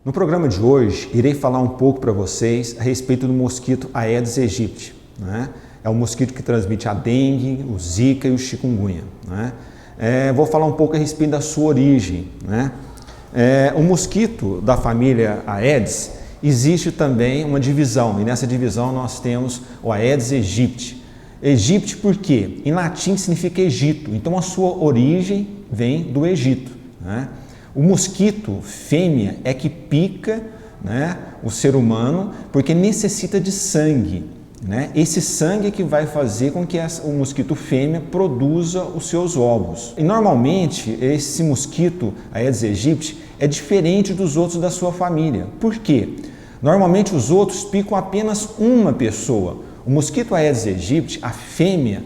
No programa de hoje, irei falar um pouco para vocês a respeito do mosquito Aedes aegypti, né? É um mosquito que transmite a dengue, o zika e o chikungunya, né? Vou falar um pouco a respeito da sua origem, né? O mosquito da família Aedes, existe também uma divisão, e nessa divisão nós temos o Aedes aegypti. Aegypti por quê? Em latim significa Egito, então a sua origem vem do Egito, né? O mosquito fêmea é que pica, né, o ser humano porque necessita de sangue, né? Esse sangue é que vai fazer com que o mosquito fêmea produza os seus ovos. E normalmente esse mosquito Aedes aegypti é diferente dos outros da sua família. Por quê? Normalmente os outros picam apenas uma pessoa. O mosquito Aedes aegypti, a fêmea,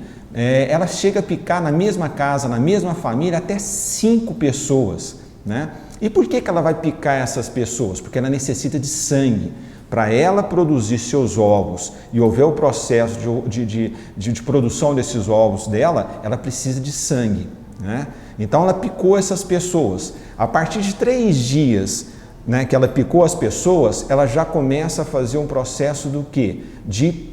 ela chega a picar na mesma casa, na mesma família, até 5 pessoas, né? E por que ela vai picar essas pessoas? Porque ela necessita de sangue. Para ela produzir seus ovos e houver o processo de produção desses ovos dela, ela precisa de sangue, né? Então ela picou essas pessoas. A partir de 3 dias, né, que ela picou as pessoas, ela já começa a fazer um processo do quê? De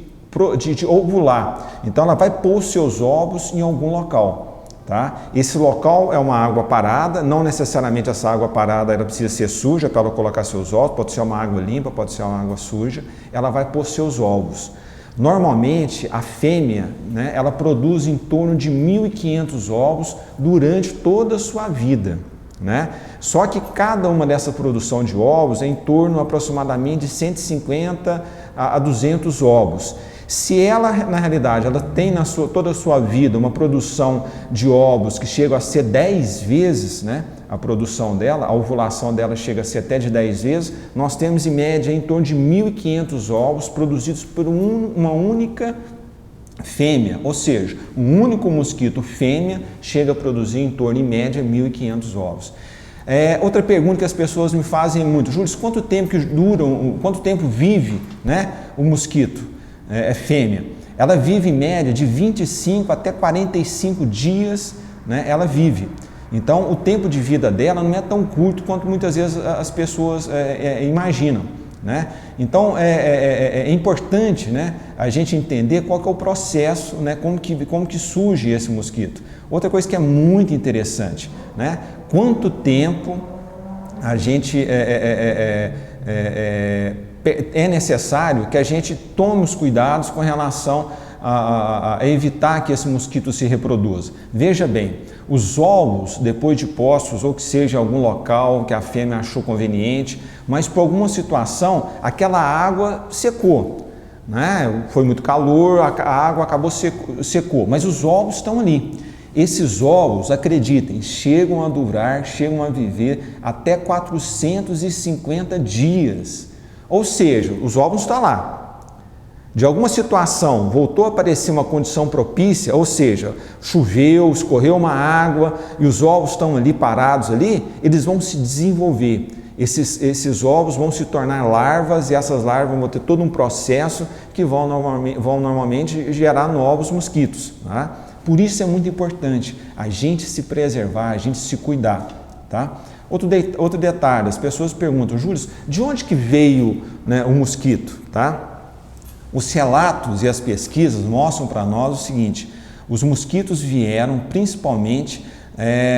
ovular. Então ela vai pôr os seus ovos em algum local. Tá? Esse local é uma água parada, não necessariamente essa água parada ela precisa ser suja para ela colocar seus ovos, pode ser uma água limpa, pode ser uma água suja, ela vai pôr seus ovos. Normalmente a fêmea, né, ela produz em torno de 1.500 ovos durante toda a sua vida, né? Só que cada uma dessa produção de ovos é em torno aproximadamente de 150 a 200 ovos. Se ela, na realidade, ela tem toda a sua vida uma produção de ovos que chega a ser 10 vezes, né, a produção dela, a ovulação dela chega a ser até de 10 vezes, nós temos em média em torno de 1.500 ovos produzidos por uma única fêmea, ou seja, um único mosquito fêmea chega a produzir em torno, em média, 1.500 ovos. Outra pergunta que as pessoas me fazem muito: Júlio, quanto tempo vive, né, o mosquito? Fêmea, ela vive em média de 25 até 45 dias, né, ela vive. Então o tempo de vida dela não é tão curto quanto muitas vezes as pessoas imaginam, né? Então é importante, né, a gente entender qual que é o processo, né, como que surge esse mosquito. Outra coisa que é muito interessante, né, quanto tempo a gente é necessário que a gente tome os cuidados com relação a evitar que esse mosquito se reproduza. Veja bem, os ovos, depois de postos, ou que seja em algum local que a fêmea achou conveniente, mas por alguma situação aquela água secou, né? Foi muito calor, a água acabou secou, mas os ovos estão ali. Esses ovos, acreditem, chegam a viver até 450 dias. Ou seja, os ovos estão lá. De alguma situação voltou a aparecer uma condição propícia, ou seja, choveu, escorreu uma água e os ovos estão ali parados ali, eles vão se desenvolver. Esses ovos vão se tornar larvas e essas larvas vão ter todo um processo que vão normalmente gerar novos mosquitos, tá? Por isso é muito importante a gente se preservar, a gente se cuidar, tá? Outro detalhe, as pessoas perguntam: Júlio, de onde que veio, né, o mosquito? Tá? Os relatos e as pesquisas mostram para nós o seguinte: os mosquitos vieram principalmente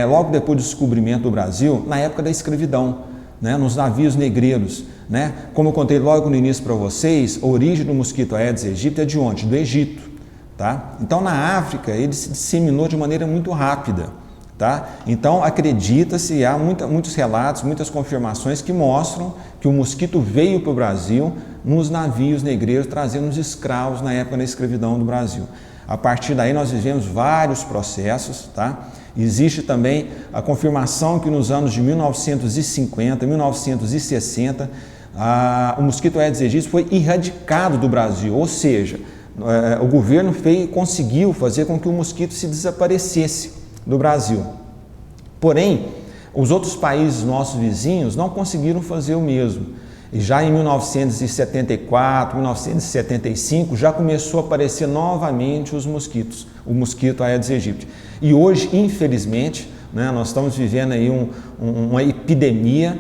logo depois do descobrimento do Brasil, na época da escravidão, né, nos navios negreiros, né? Como eu contei logo no início para vocês, a origem do mosquito Aedes aegypti é de onde? Do Egito. Tá? Então na África ele se disseminou de maneira muito rápida. Tá? Então acredita-se, há muitos relatos, muitas confirmações que mostram que o mosquito veio para o Brasil nos navios negreiros trazendo os escravos na época da escravidão do Brasil. A partir daí nós vivemos vários processos, tá? Existe também a confirmação que nos anos de 1950, 1960, o mosquito Aedes aegypti foi erradicado do Brasil, ou seja, o governo conseguiu fazer com que o mosquito se desaparecesse do Brasil. Porém, os outros países nossos vizinhos não conseguiram fazer o mesmo. E já em 1974, 1975, já começou a aparecer novamente os mosquitos, o mosquito Aedes aegypti. E hoje, infelizmente, né, nós estamos vivendo aí uma epidemia,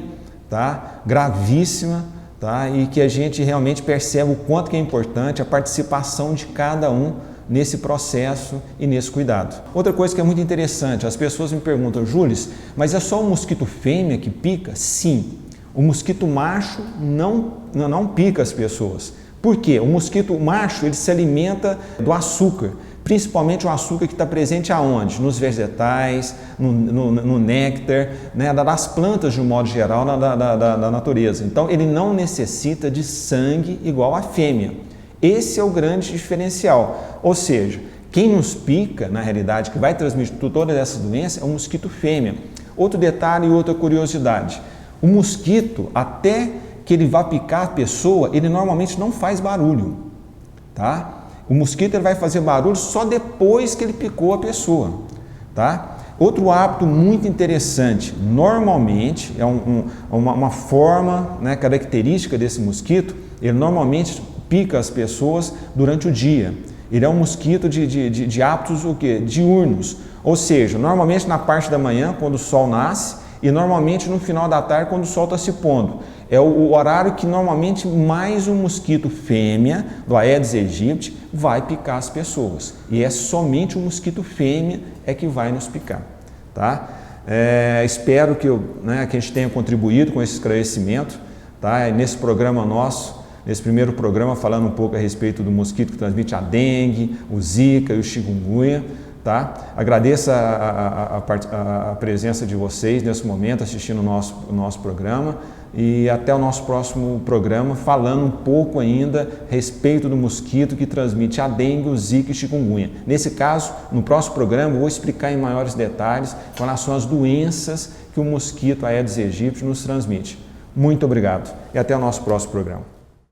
tá? Gravíssima, tá? E que a gente realmente percebe o quanto que é importante a participação de cada um nesse processo e nesse cuidado. Outra coisa que é muito interessante, as pessoas me perguntam, Júlio, mas é só o mosquito fêmea que pica? Sim, o mosquito macho não pica as pessoas. Por quê? O mosquito macho ele se alimenta do açúcar, principalmente o açúcar que está presente aonde? Nos vegetais, no néctar, né, das plantas de um modo geral da natureza. Então ele não necessita de sangue igual a fêmea. Esse é o grande diferencial, ou seja, quem nos pica, na realidade, que vai transmitir todas essas doenças é o mosquito fêmea. Outro detalhe e outra curiosidade, o mosquito, até que ele vá picar a pessoa, ele normalmente não faz barulho, tá? O mosquito ele vai fazer barulho só depois que ele picou a pessoa, tá? Outro hábito muito interessante, normalmente, é uma forma, né, característica desse mosquito, ele normalmente pica as pessoas durante o dia. Ele é um mosquito de hábitos o quê? Diurnos, ou seja, normalmente na parte da manhã, quando o sol nasce, e normalmente no final da tarde, quando o sol está se pondo. É o horário que normalmente mais um mosquito fêmea, do Aedes aegypti, vai picar as pessoas. E é somente o mosquito fêmea é que vai nos picar. Tá? Espero que a gente tenha contribuído com esse esclarecimento. Tá? Nesse programa nosso, nesse primeiro programa, falando um pouco a respeito do mosquito que transmite a dengue, o zika e o chikungunya. Tá? Agradeço a presença de vocês nesse momento assistindo o nosso programa e até o nosso próximo programa falando um pouco ainda a respeito do mosquito que transmite a dengue, o zika e o chikungunya. Nesse caso, no próximo programa eu vou explicar em maiores detalhes com relação às doenças que o mosquito Aedes aegypti nos transmite. Muito obrigado e até o nosso próximo programa.